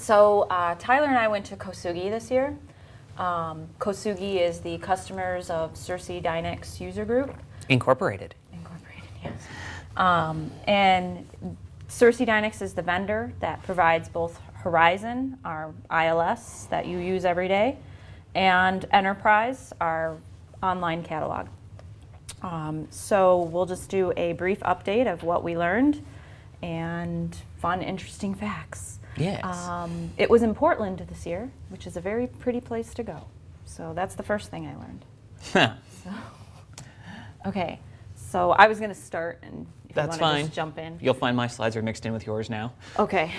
So Tyler and I went to COSUGI this year. COSUGI is the Customers of Cersei Dynex User Group. Incorporated, yes. And Cersei Dynex is the vendor that provides both Horizon, our ILS that you use every day, and Enterprise, our online catalog. So we'll just do a brief update of what we learned and fun, interesting facts. Yes. It was in Portland this year, which is a very pretty place to go. So that's the first thing I learned. Okay, so I was going to start, and if That's you want to fine. just jump in. You'll find my slides are mixed in with yours now. Okay,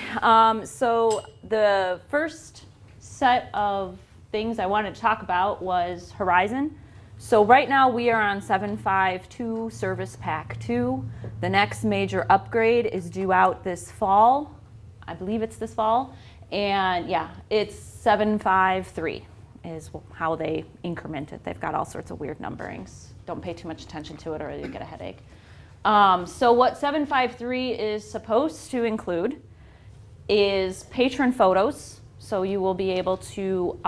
so the first set of things I wanted to talk about was Horizon. So right now we are on 7.5.2 Service Pack 2. The next major upgrade is due out this fall. I believe it's this fall. And yeah, it's 7.5.3 is how they increment it. They've got all sorts of weird numberings. Don't pay too much attention to it or you'll get a headache. So what 7.5.3 is supposed to include is patron photos. So you will be able to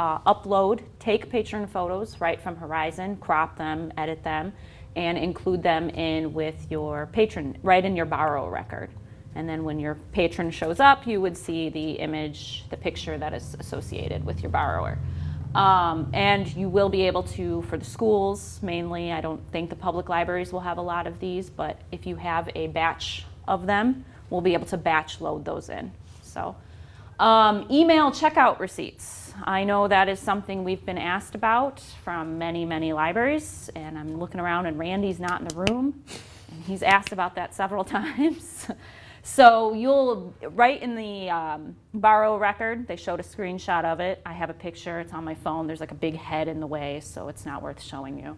take patron photos right from Horizon, crop them, edit them, and include them in with your patron, right in your borrow record. And then when your patron shows up, you would see the image, the picture that is associated with your borrower. And you will be able to, for the schools mainly, I don't think the public libraries will have a lot of these, but if you have a batch of them, we'll be able to batch load those in. So, email checkout receipts. I know that is something we've been asked about from many, many libraries, and I'm looking around and Randy's not in the room, and he's asked about that several times. So you'll, right in the borrow record, they showed a screenshot of it. I have a picture, it's on my phone. There's like a big head in the way, so it's not worth showing you.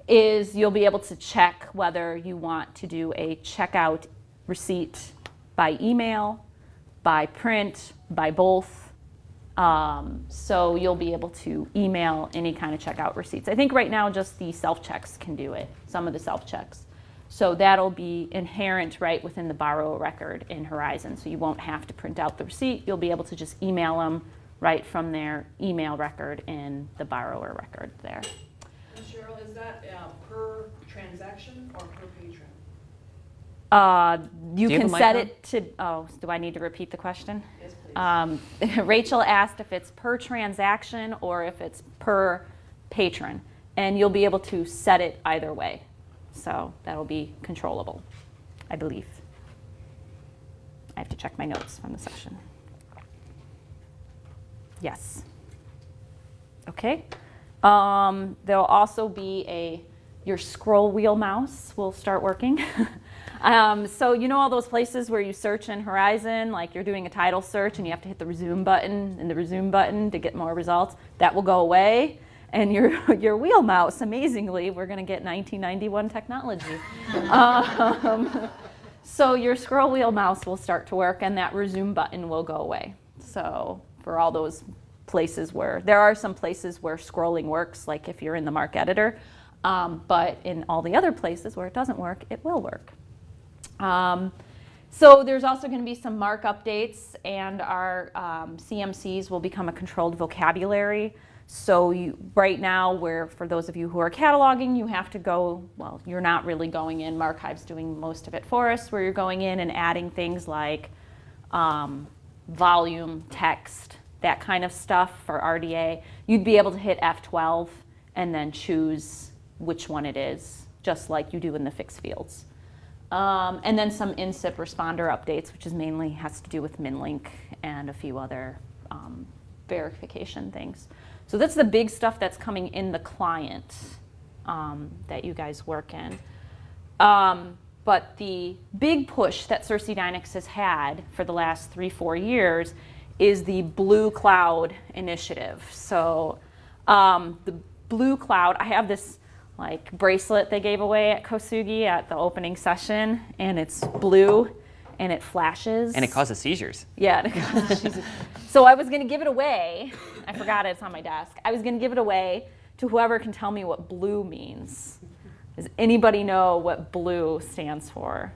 Is you'll be able to check whether you want to do a checkout receipt by email, by print, by both. So you'll be able to email any kind of checkout receipts. I think right now just the self-checks can do it, some of the self-checks. So that'll be inherent right within the borrow record in Horizon. So you won't have to print out the receipt. You'll be able to just email them right from their email record in the borrower record there. And Cheryl, is that per transaction or per patron? You can set it to, do I need to repeat the question? Yes, please. Rachel asked if it's per transaction or if it's per patron. And you'll be able to set it either way. So that'll be controllable, I believe. I have to check my notes from the session. Yes. Okay. There'll also be your scroll wheel mouse will start working. So you know all those places where you search in Horizon, like you're doing a title search and you have to hit the resume button and the resume button to get more results? That will go away. And your wheel mouse, amazingly, we're going to get 1991 technology. So your scroll wheel mouse will start to work and that resume button will go away. So for all those places where, there are some places where scrolling works, like if you're in the Mark editor, but in all the other places where it doesn't work, it will work. So there's also going to be some Mark updates and our CMCs will become a controlled vocabulary. So right now, for those of you who are cataloging, you have to go, well, you're not really going in, Marchive's doing most of it for us, where you're going in and adding things like volume, text, that kind of stuff for RDA. You'd be able to hit F12 and then choose which one it is, just like you do in the fixed fields. And then some INSIP responder updates, which is mainly has to do with MinLink and a few other verification things. So that's the big stuff that's coming in the client that you guys work in. But the big push that Cersei Dynex has had for the last 3-4 years is the Blue Cloud initiative. So the Blue Cloud, I have this like bracelet they gave away at COSUGI at the opening session, and it's blue and it flashes. And it causes seizures. Yeah, it causes seizures. So I was going to give it away. I forgot it's on my desk. I was going to give it away to whoever can tell me what blue means. Does anybody know what blue stands for?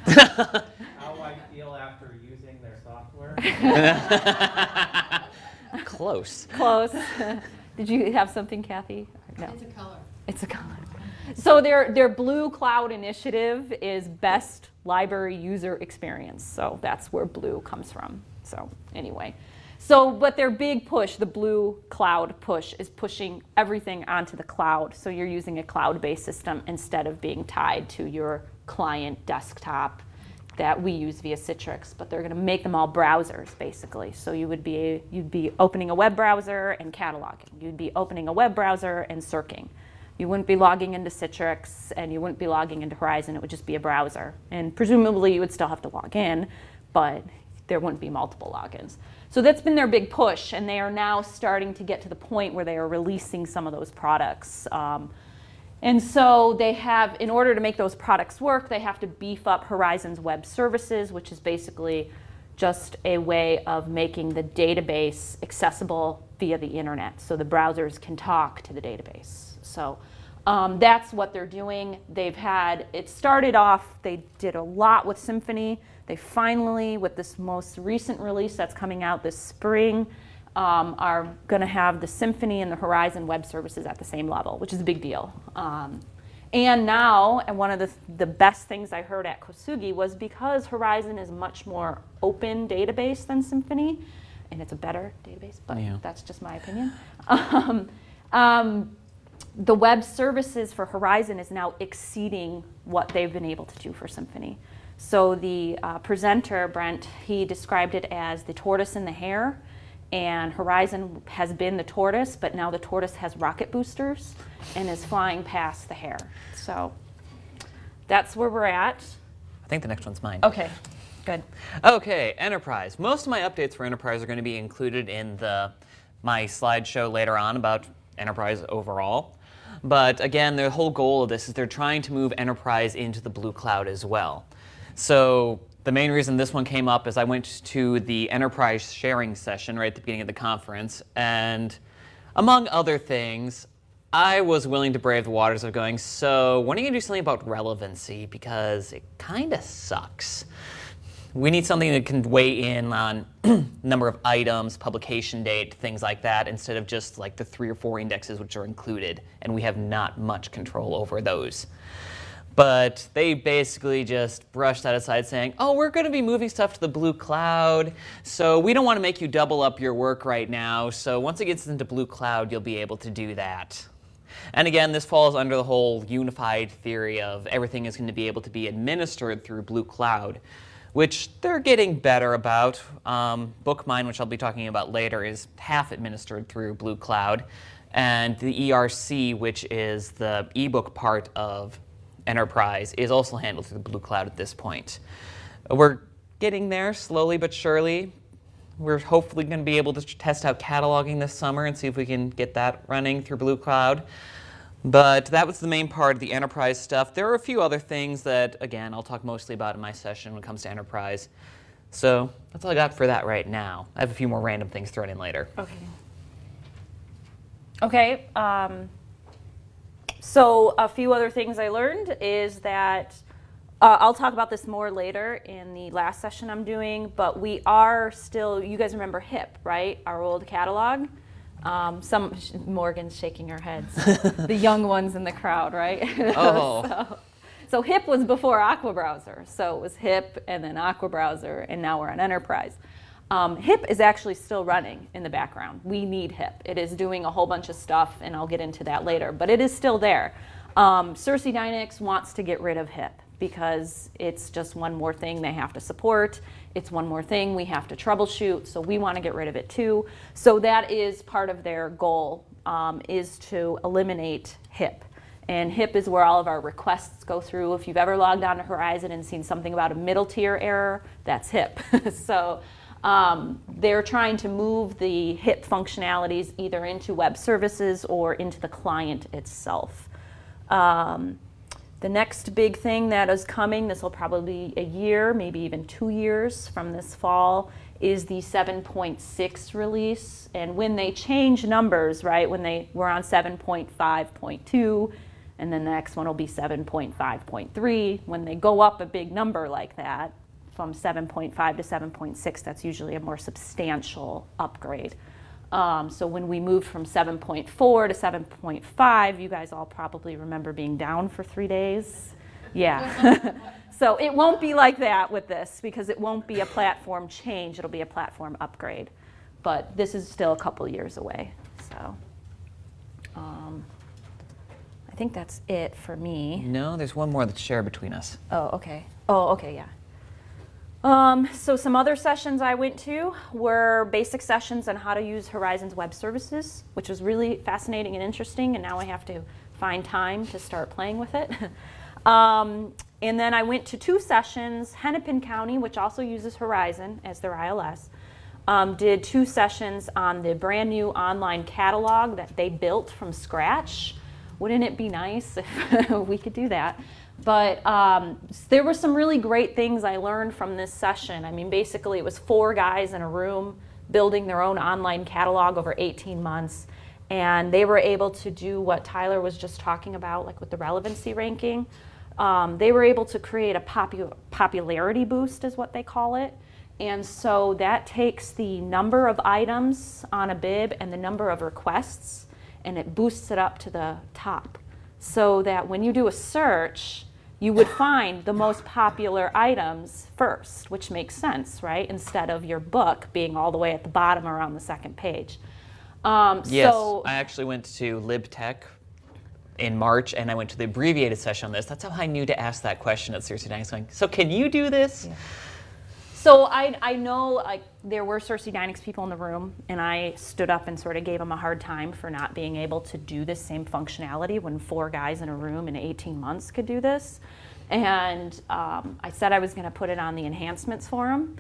How I feel after using their software. color. Close. Close. Did you have something, Kathy? No. It's a color. It's a color. So their Blue Cloud initiative is best library user experience. So that's where Blue comes from. So anyway. But their big push, the Blue Cloud push, is pushing everything onto the cloud. So you're using a cloud-based system instead of being tied to your client desktop that we use via Citrix, but they're going to make them all browsers, basically. So you'd be opening a web browser and cataloging. You'd be opening a web browser and circing. You wouldn't be logging into Citrix, and you wouldn't be logging into Horizon. It would just be a browser. And presumably, you would still have to log in, but there wouldn't be multiple logins. So that's been their big push, and they are now starting to get to the point where they are releasing some of those products. And so they have, in order to make those products work, they have to beef up Horizon's web services, which is basically just a way of making the database accessible via the internet, so the browsers can talk to the database. So that's what they're doing. It started off, they did a lot with Symfony. They finally, with this most recent release that's coming out this spring, are going to have the Symfony and the Horizon web services at the same level, which is a big deal. And now, and one of the best things I heard at COSUGI was because Horizon is much more open database than Symfony, and it's a better database, but that's just my opinion. The web services for Horizon is now exceeding what they've been able to do for Symfony. So the presenter, Brent, he described it as the tortoise and the hare. And Horizon has been the tortoise, but now the tortoise has rocket boosters and is flying past the hare. So that's where we're at. I think the next one's mine. Okay, good. Okay, Enterprise. Most of my updates for Enterprise are going to be included in my slideshow later on about Enterprise overall. But again, the whole goal of this is they're trying to move Enterprise into the Blue Cloud as well. So the main reason this one came up is I went to the Enterprise sharing session right at the beginning of the conference, and among other things, I was willing to brave the waters of going, so when are you going to do something about relevancy? Because it kind of sucks. We need something that can weigh in on number of items, publication date, things like that, instead of just like the 3 or 4 indexes which are included, and we have not much control over those. But they basically just brushed that aside saying, oh, we're going to be moving stuff to the Blue Cloud, so we don't want to make you double up your work right now, so once it gets into Blue Cloud, you'll be able to do that. And again, this falls under the whole unified theory of everything is going to be able to be administered through Blue Cloud, which they're getting better about. Bookmine, which I'll be talking about later, is half administered through Blue Cloud, and the ERC, which is the ebook part of Enterprise, is also handled through the Blue Cloud at this point. We're getting there slowly but surely. We're hopefully going to be able to test out cataloging this summer and see if we can get that running through Blue Cloud. But that was the main part of the Enterprise stuff. There are a few other things that, again, I'll talk mostly about in my session when it comes to Enterprise. So that's all I got for that right now. I have a few more random things thrown in later. Okay. So a few other things I learned is that I'll talk about this more later in the last session I'm doing, but we are still, you guys remember HIP, right? Our old catalog. Morgan's shaking her heads. The young ones in the crowd, right? Oh. So HIP was before Aqua Browser. So it was HIP and then Aqua Browser, and now we're on Enterprise. HIP is actually still running in the background. We need HIP. It is doing a whole bunch of stuff, and I'll get into that later, but it is still there. Cersei Dynamics wants to get rid of HIP because it's just one more thing they have to support. It's one more thing we have to troubleshoot, so we want to get rid of it too. So that is part of their goal, is to eliminate HIP. And HIP is where all of our requests go through. If you've ever logged on to Horizon and seen something about a middle tier error, that's HIP. So they're trying to move the HIP functionalities either into web services or into the client itself. The next big thing that is coming, this will probably be a year, maybe even 2 years from this fall, is the 7.6 release. And when they change numbers, right, when we're on 7.5.2, and then the next one will be 7.5.3, when they go up a big number like that, from 7.5 to 7.6, that's usually a more substantial upgrade. So when we moved from 7.4 to 7.5, you guys all probably remember being down for 3 days. Yeah. So it won't be like that with this, because it won't be a platform change, it'll be a platform upgrade. But this is still a couple years away. So I think that's it for me. No, there's one more that's shared between us. Oh, okay. Oh, okay, yeah. So some other sessions I went to were basic sessions on how to use Horizon's web services, which was really fascinating and interesting, and now I have to find time to start playing with it. And then I went to 2 sessions. Hennepin County, which also uses Horizon as their ILS, did 2 sessions on the brand new online catalog that they built from scratch. Wouldn't it be nice if we could do that? But there were some really great things I learned from this session. I mean, basically it was 4 guys in a room building their own online catalog over 18 months. And they were able to do what Tyler was just talking about, like with the relevancy ranking. They were able to create a popularity boost, is what they call it. And so that takes the number of items on a bib and the number of requests, and it boosts it up to the top. So that when you do a search, you would find the most popular items first, which makes sense, right? Instead of your book being all the way at the bottom or on the second page. Yes, So, I actually went to LibTech in March, and I went to the abbreviated session on this. That's how I knew to ask that question at Cersei Dynamics. Going, so can you do this? yeah. So I know, like, there were Cersei Dynamics people in the room, and I stood up and sort of gave them a hard time for not being able to do this same functionality when 4 guys in a room in 18 months could do this. And I said I was going to put it on the enhancements forum,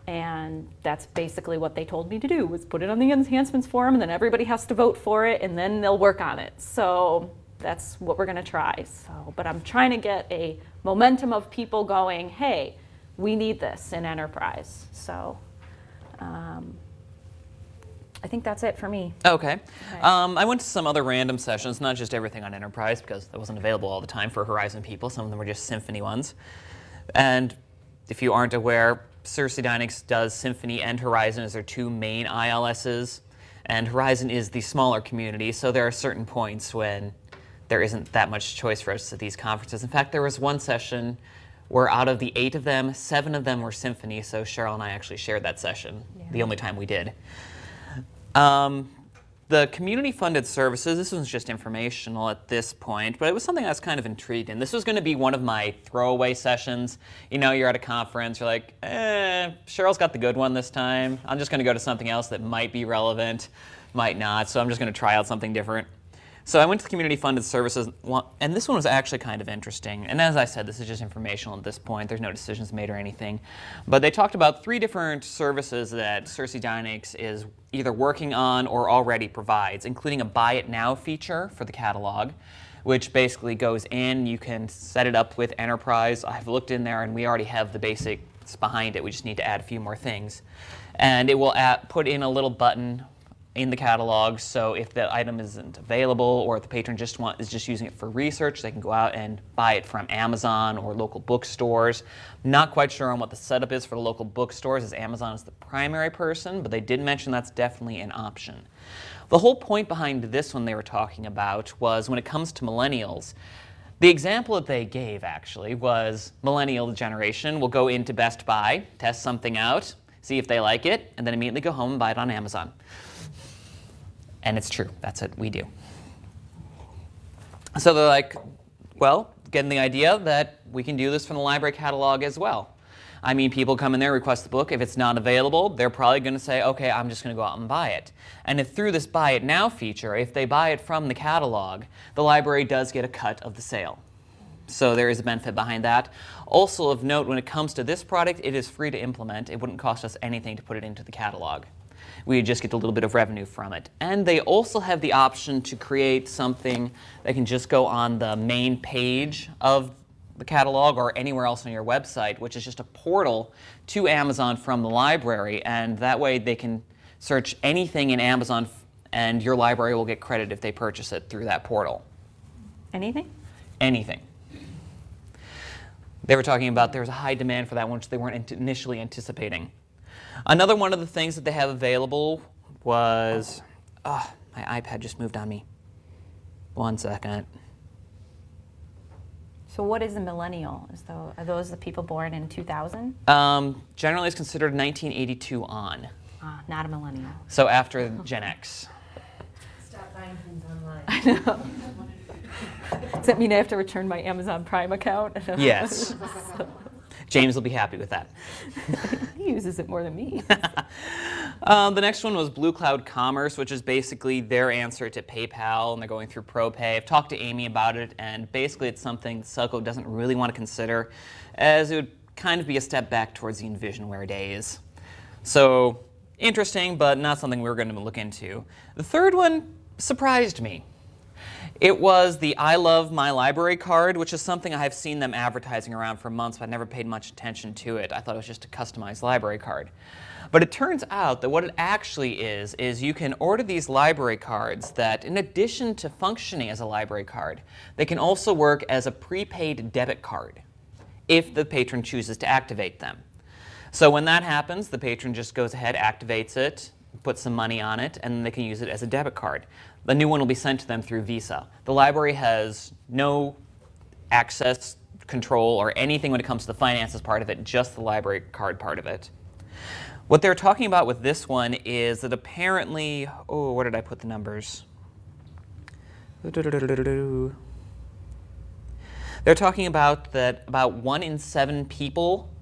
and that's basically what they told me to do, was put it on the enhancements forum, and then everybody has to vote for it, and then they'll work on it. So that's what we're going to try. So, but I'm trying to get a momentum of people going, hey, we need this in enterprise. So I think that's it for me. Okay. I went to some other random sessions, not just everything on enterprise, because that wasn't available all the time for Horizon people. Some of them were just Symphony ones. And if you aren't aware, Cersei Dynamics does Symphony and Horizon as their 2 main ILSs. And Horizon is the smaller community, so there are certain points when there isn't that much choice for us at these conferences. In fact, there was one session where out of the 8 of them, 7 of them were Symphony, so Cheryl and I actually shared that session, the only time we did. The community-funded services, this was just informational at this point, but it was something I was kind of intrigued in. This was going to be one of my throwaway sessions. You know, you're at a conference, you're like, Cheryl's got the good one this time. I'm just going to go to something else that might be relevant, might not, so I'm just going to try out something different. So I went to the community-funded services, and this one was actually kind of interesting. And as I said, this is just informational at this point. There's no decisions made or anything. But they talked about 3 different services that Cersei Dynamics is either working on or already provides, including a Buy It Now feature for the catalog, which basically goes in. You can set it up with Enterprise. I've looked in there, and we already have the basics behind it. We just need to add a few more things. And it will put in a little button in the catalog, so if the item isn't available or if the patron is just using it for research, they can go out and buy it from Amazon or local bookstores. Not quite sure on what the setup is for the local bookstores, as Amazon is the primary person, but they did mention that's definitely an option. The whole point behind this one they were talking about was when it comes to millennials, the example that they gave actually was millennial generation will go into Best Buy, test something out, see if they like it, and then immediately go home and buy it on Amazon. And it's true, that's what we do. So they're like, well, getting the idea that we can do this from the library catalog as well. I mean, people come in there, request the book. If it's not available, they're probably going to say, okay, I'm just going to go out and buy it. And if through this Buy It Now feature, if they buy it from the catalog, the library does get a cut of the sale. So there is a benefit behind that. Also of note, when it comes to this product, it is free to implement. It wouldn't cost us anything to put it into the catalog. We just get a little bit of revenue from it. And they also have the option to create something that can just go on the main page of the catalog or anywhere else on your website, which is just a portal to Amazon from the library. And that way they can search anything in Amazon and your library will get credit if they purchase it through that portal. Anything? Anything. They were talking about there was a high demand for that one, which they weren't initially anticipating. Another one of the things that they have available was, oh, my iPad just moved on me. 1 second. So what is a millennial? Are those the people born in 2000? Generally, it's considered 1982 on. Not a millennial. So after Gen X. Stop buying things online. I know. Does that mean I have to return my Amazon Prime account? Yes. James will be happy with that. He uses it more than me. The next one was Blue Cloud Commerce, which is basically their answer to PayPal, and they're going through ProPay. I've talked to Amy about it, and basically it's something SELCO doesn't really want to consider, as it would kind of be a step back towards the Envisionware days. So, interesting, but not something we're going to look into. The third one surprised me. It was the I Love My Library card, which is something I have seen them advertising around for months, but I never paid much attention to it. I thought it was just a customized library card. But it turns out that what it actually is you can order these library cards that, in addition to functioning as a library card, they can also work as a prepaid debit card if the patron chooses to activate them. So when that happens, the patron just goes ahead, activates it, puts some money on it, and then they can use it as a debit card. The new one will be sent to them through Visa. The library has no access, control, or anything when it comes to the finances part of it, just the library card part of it. What they're talking about with this one is that apparently, where did I put the numbers? They're talking about that about 1 in 7 people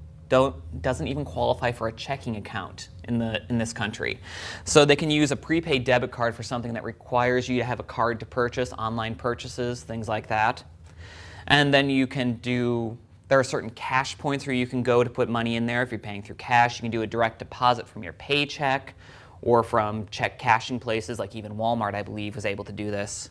doesn't even qualify for a checking account in this country. So they can use a prepaid debit card for something that requires you to have a card to purchase, online purchases, things like that. And then you can there are certain cash points where you can go to put money in there. If you're paying through cash, you can do a direct deposit from your paycheck or from check cashing places, like even Walmart, I believe, was able to do this.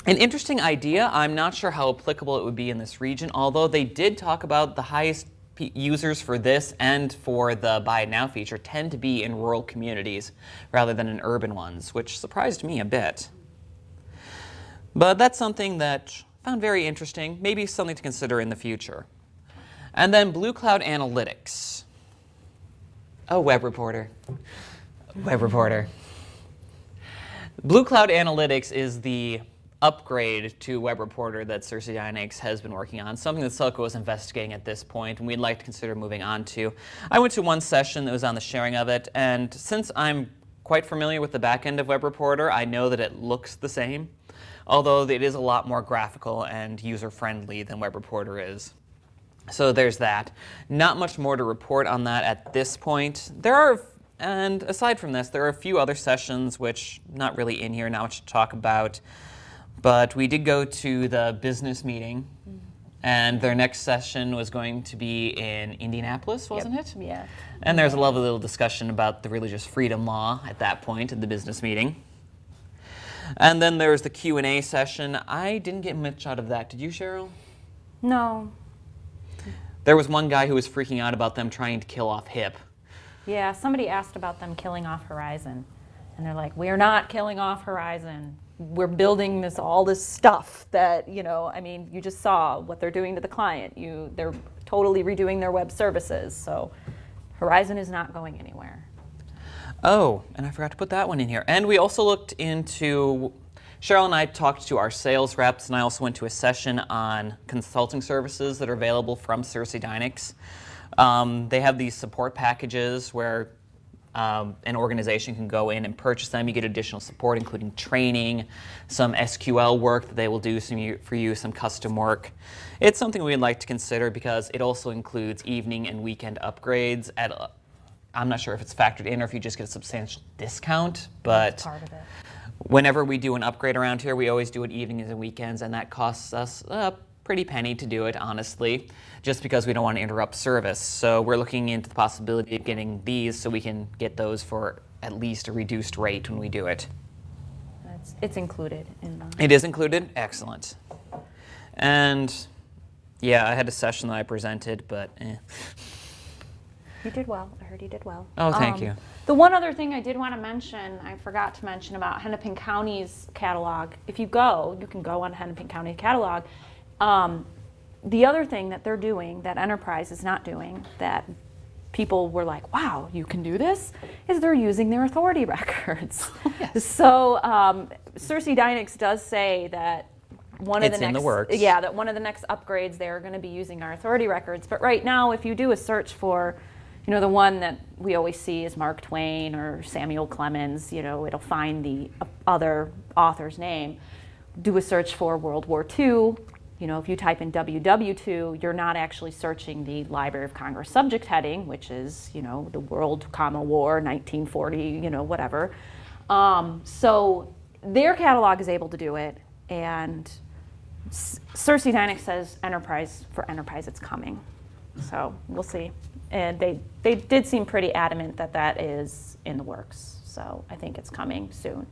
An interesting idea. I'm not sure how applicable it would be in this region, although they did talk about the highest users for this and for the Buy It Now feature tend to be in rural communities rather than in urban ones, which surprised me a bit. But that's something that I found very interesting, maybe something to consider in the future. And then Blue Cloud Analytics. Oh, Web Reporter. Web Reporter. Blue Cloud Analytics is the upgrade to Web Reporter that SELCO has been working on, something that SELCO is investigating at this point, and we'd like to consider moving on to. I went to one session that was on the sharing of it, and since I'm quite familiar with the back end of Web Reporter, I know that it looks the same, although it is a lot more graphical and user-friendly than Web Reporter is. So there's that. Not much more to report on that at this point. And aside from this, there are a few other sessions which not really in here, not much to talk about. But we did go to the business meeting, and their next session was going to be in Indianapolis, wasn't it? Yeah. And there's a lovely little discussion about the religious freedom law at that point in the business meeting. And then there was the Q&A session. I didn't get much out of that. Did you, Cheryl? No. There was one guy who was freaking out about them trying to kill off HIP. Yeah, somebody asked about them killing off Horizon. And they're like, we're not killing off Horizon. We're building all this stuff that, you just saw what they're doing to the client. They're totally redoing their web services. So Horizon is not going anywhere. Oh, and I forgot to put that one in here. And we also looked into, Cheryl and I talked to our sales reps, and I also went to a session on consulting services that are available from SELCO. They have these support packages where an organization can go in and purchase them. You get additional support, including training, some SQL work that they will do for you, some custom work. It's something we'd like to consider because it also includes evening and weekend upgrades. I'm not sure if it's factored in or if you just get a substantial discount, but That's part of it. Whenever we do an upgrade around here, we always do it evenings and weekends, and that costs us a pretty penny to do it, honestly, just because we don't want to interrupt service. So we're looking into the possibility of getting these so we can get those for at least a reduced rate when we do it. It's included in the... It is included? Excellent. And yeah, I had a session that I presented, but You did well. I heard you did well. Oh, thank you. The one other thing I did want to mention, I forgot to mention about Hennepin County's catalog. If you go, you can go on Hennepin County catalog. the other thing that they're doing that Enterprise is not doing, that people were like, wow, you can do this, is they're using their authority records. Oh, yes. So Cersei Dynix does say that one of It's the next, in the works. yeah, that one of the next upgrades they're going to be using our authority records. But right now, if you do a search for, you know, the one that we always see is Mark Twain or Samuel Clemens, you know, it'll find the other author's name. Do a search for World War II. You know, if you type in WW2, you're not actually searching the Library of Congress subject heading, which is, you know, the World, War, 1940, you know, whatever. So their catalog is able to do it, and Cersei Dynix says for Enterprise, it's coming. So we'll see. And they did seem pretty adamant that that is in the works. So I think it's coming soon.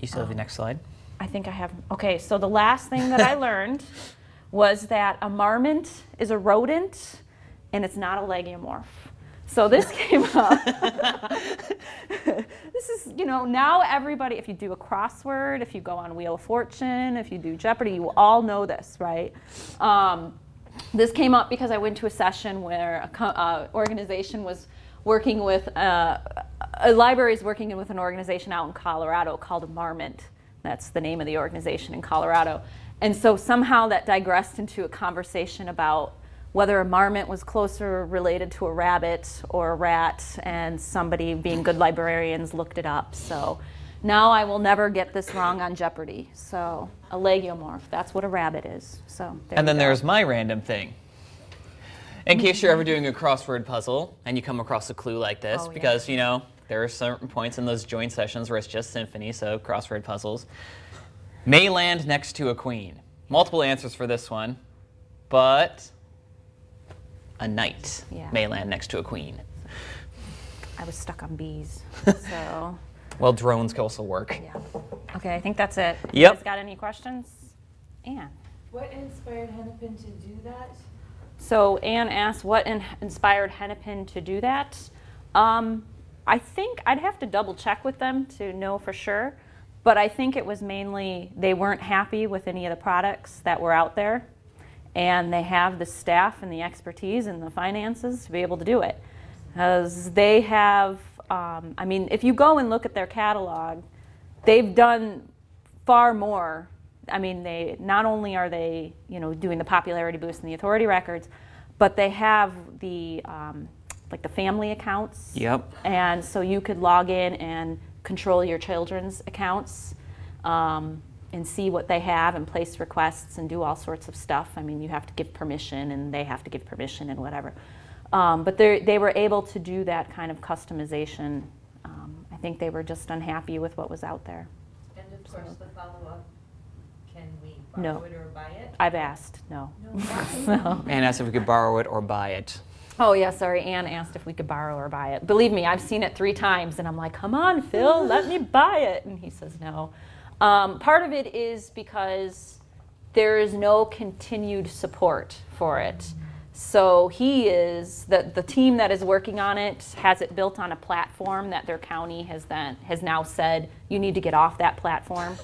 You still have the next slide? I think I have. Okay, so the last thing that I learned was that a marmot is a rodent and it's not a legiomorph. So this came up. This is, you know, now everybody, if you do a crossword, if you go on Wheel of Fortune, if you do Jeopardy, you all know this, right? This came up because I went to a session where a organization was working with, a library is working with an organization out in Colorado called Marmont. That's the name of the organization in Colorado. And so somehow that digressed into a conversation about whether a marmot was closer related to a rabbit or a rat, and somebody, being good librarians, looked it up. So now I will never get this wrong on Jeopardy. So a legiomorph, that's what a rabbit is. So And then there's my random thing. In case you're ever doing a crossword puzzle and you come across a clue like this, Oh, yeah. because, you know, there are certain points in those joint sessions where it's just symphony, so crossword puzzles. May land next to a queen. Multiple answers for this one, but a knight Yeah. may land next to a queen. I was stuck on bees. So Well, drones can also work. yeah. Okay, I think that's it. Yep. You guys got any questions? Anne. What inspired Hennepin to do that? So Anne asked, what inspired Hennepin to do that? I think I'd have to double check with them to know for sure, but I think it was mainly they weren't happy with any of the products that were out there, and they have the staff and the expertise and the finances to be able to do it. Because they have, I mean, if you go and look at their catalog, they've done far more. I mean, they not only are they, you know, doing the popularity boost and the authority records, but they have the like the family accounts. Yep. And so you could log in and control your children's accounts and see what they have and place requests and do all sorts of stuff. I mean, you have to give permission and they have to give permission and whatever. But they were able to do that kind of customization. I think they were just unhappy with what was out there. And of course, the follow-up, can we No. borrow it or buy it? I've asked, no. No. And asked if we could borrow it or buy it. Oh, yeah, sorry. Anne asked if we could borrow or buy it. Believe me, I've seen it 3 times, and I'm like, come on, Phil, let me buy it. And he says no. Part of it is because there is no continued support for it. So the team that is working on it has it built on a platform that their county has now said, you need to get off that platform.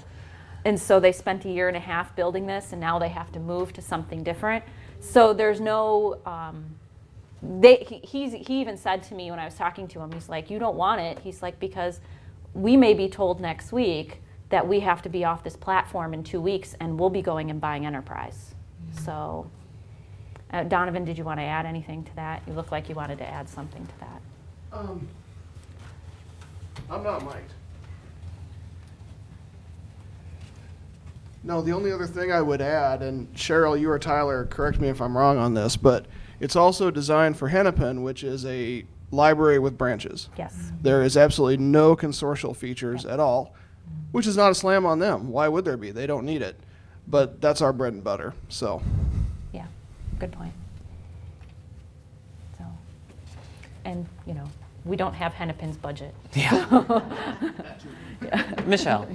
And so they spent 1.5 years building this, and now they have to move to something different. So there's no, he even said to me when I was talking to him, he's like, you don't want it. He's like, because we may be told next week that we have to be off this platform in 2 weeks, and we'll be going and buying Enterprise. So, Donovan, did you want to add anything to that? You look like you wanted to add something to that. I'm not mic'd. No, the only other thing I would add, and Cheryl, you or Tyler, correct me if I'm wrong on this, but it's also designed for Hennepin, which is a library with branches. Yes. There is absolutely no consortial features at all, which is not a slam on them. Why would there be? They don't need it. But that's our bread and butter, so. Yeah, good point. So, and, you know, we don't have Hennepin's budget. Yeah. Michelle.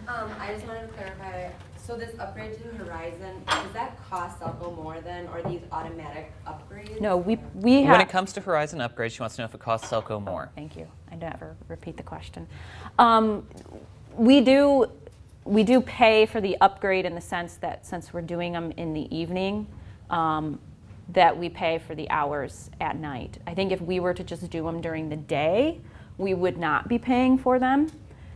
I just wanted to clarify, so this upgrade to Horizon, does that cost SELCO more than, or these automatic upgrades? No, we have. When it comes to Horizon upgrades, she wants to know if it costs Selco more. Thank you. I never repeat the question. We do pay for the upgrade in the sense that since we're doing them in the evening, that we pay for the hours at night. I think if we were to just do them during the day, we would not be paying for them.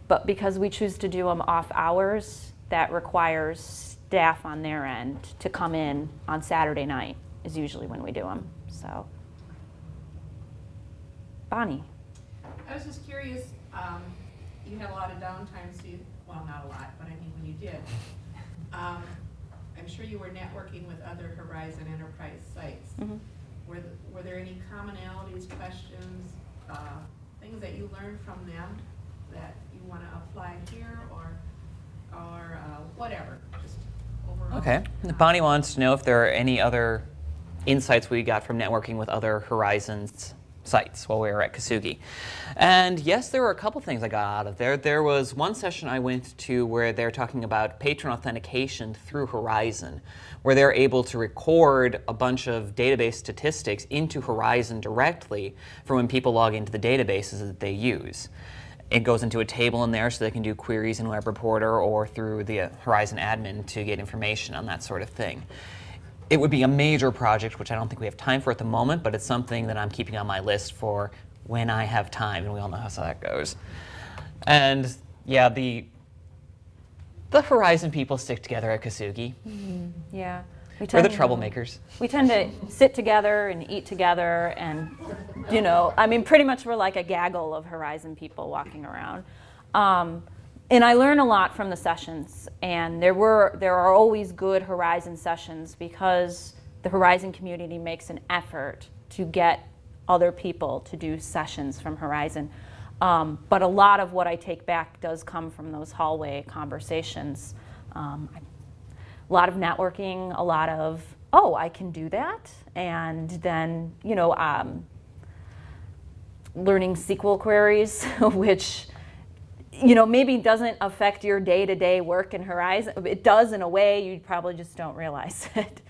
But because we choose to do them off hours, that requires staff on their end to come in on Saturday night is usually when we do them. So, Bonnie. I was just curious, you had a lot of downtime, so you, well, not a lot, but I mean, when you did, I'm sure you were networking with other Horizon Enterprise sites. Mm-hmm. Were there any commonalities, questions, things that you learned from them that you want to apply here, or whatever, just overall? Okay. Bonnie wants to know if there are any other insights we got from networking with other Horizons sites while we were at COSUGI. And yes, there were a couple things I got out of there. There was one session I went to where they're talking about patron authentication through Horizon, where they're able to record a bunch of database statistics into Horizon directly for when people log into the databases that they use. It goes into a table in there so they can do queries in Web Reporter or through the Horizon admin to get information on that sort of thing. It would be a major project, which I don't think we have time for at the moment, but it's something that I'm keeping on my list for when I have time, and we all know how that goes. And yeah, the Horizon people stick together at COSUGI. Yeah. We're the troublemakers. We tend to sit together and eat together, and, you know, I mean, pretty much we're like a gaggle of Horizon people walking around. And I learn a lot from the sessions, and there are always good Horizon sessions because the Horizon community makes an effort to get other people to do sessions from Horizon. But a lot of what I take back does come from those hallway conversations. A lot of networking, a lot of, oh, I can do that, and then, you know, learning SQL queries, which, you know, maybe doesn't affect your day-to-day work in Horizon. It does in a way, you probably just don't realize it.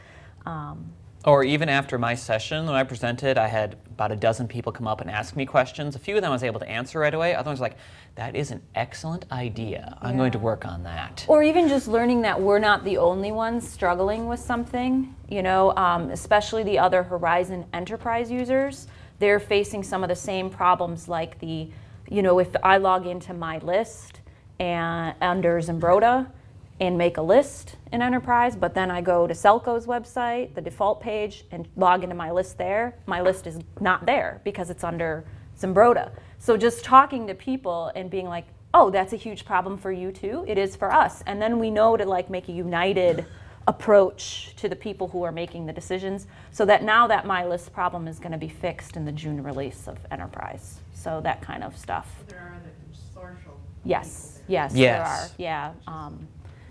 Or even after my session, when I presented, I had about a dozen people come up and ask me questions. A few of them I was able to answer right away. Others were like, that is an excellent idea. I'm going to work on that. Or even just learning that we're not the only ones struggling with something, you know, especially the other Horizon Enterprise users. They're facing some of the same problems, like the, you know, if I log into my list and under Zimbrota and make a list in Enterprise, but then I go to SELCO's website, the default page, and log into my list there, my list is not there because it's under Zimbrota. So just talking to people and being like, oh, that's a huge problem for you too, it is for us. And then we know to like make a united approach to the people who are making the decisions, so that now that my list problem is going to be fixed in the June release of Enterprise. So that kind of stuff. There are the consortial. Yes, yes, there Yes. are. Yeah.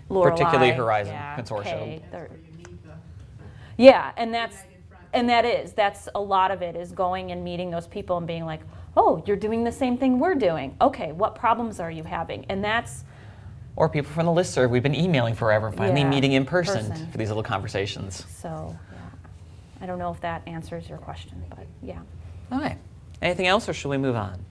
Lorelei, Particularly Horizon yeah, Consortium. Kay, That's they're- where you need the yeah, and that's united front. that's a lot of it is going and meeting those people and being like, oh, you're doing the same thing we're doing. Okay, what problems are you having? And that's Or people from the listserv we've been emailing forever, finally Yeah, meeting in person person. for these little conversations. so. Yeah. I don't know if that answers your question, but yeah. Okay. Anything else, or should we move on?